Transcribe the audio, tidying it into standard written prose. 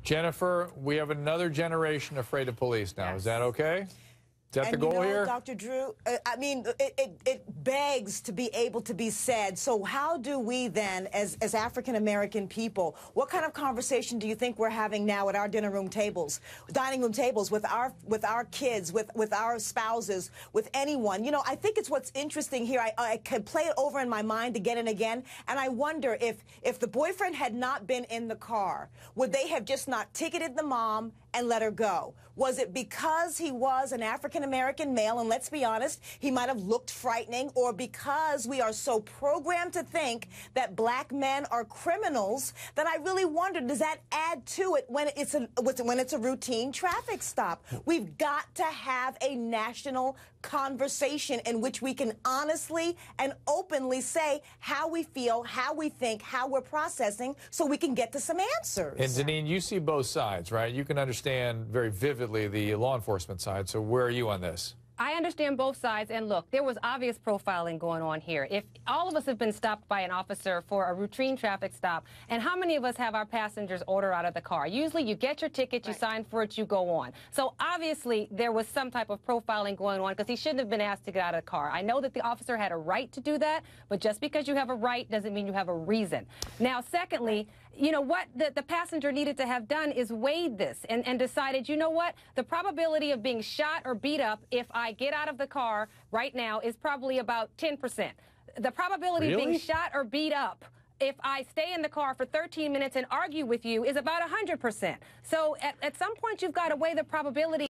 Jennifer, we have another generation afraid of police now. Yes. Is that okay? Is that the goal here? Dr. Drew, I mean, it begs to be able to be said. So how do we then, as African-American people, what kind of conversation do you think we're having now at our dining room tables with our kids, with our spouses, with anyone? You know, I think it's what's interesting here. I could play it over in my mind again and again, and I wonder if the boyfriend had not been in the car, would they have just not ticketed the mom and let her go? Was it because he was an African-American male, and let's be honest, he might have looked frightening, or because we are so programmed to think that black men are criminals that I really wonder, does that add to it when it's a routine traffic stop? We've got to have a national conversation in which we can honestly and openly say how we feel, how we think, how we're processing, so we can get to some answers. And Deneen, you see both sides, right? You can understand very vividly the law enforcement side. So where are you on this? I understand both sides, and look, there was obvious profiling going on here. If all of us have been stopped by an officer for a routine traffic stop, and how many of us have our passengers order out of the car? Usually you get your ticket, you sign for it, you go on. So obviously there was some type of profiling going on because he shouldn't have been asked to get out of the car. I know that the officer had a right to do that, but just because you have a right doesn't mean you have a reason. Now, secondly, you know, what the passenger needed to have done is weighed this and decided, you know what, the probability of being shot or beat up if I get out of the car right now is probably about 10%. The probability of being shot or beat up if I stay in the car for 13 minutes and argue with you is about 100%. So at some point you've got to weigh the probability.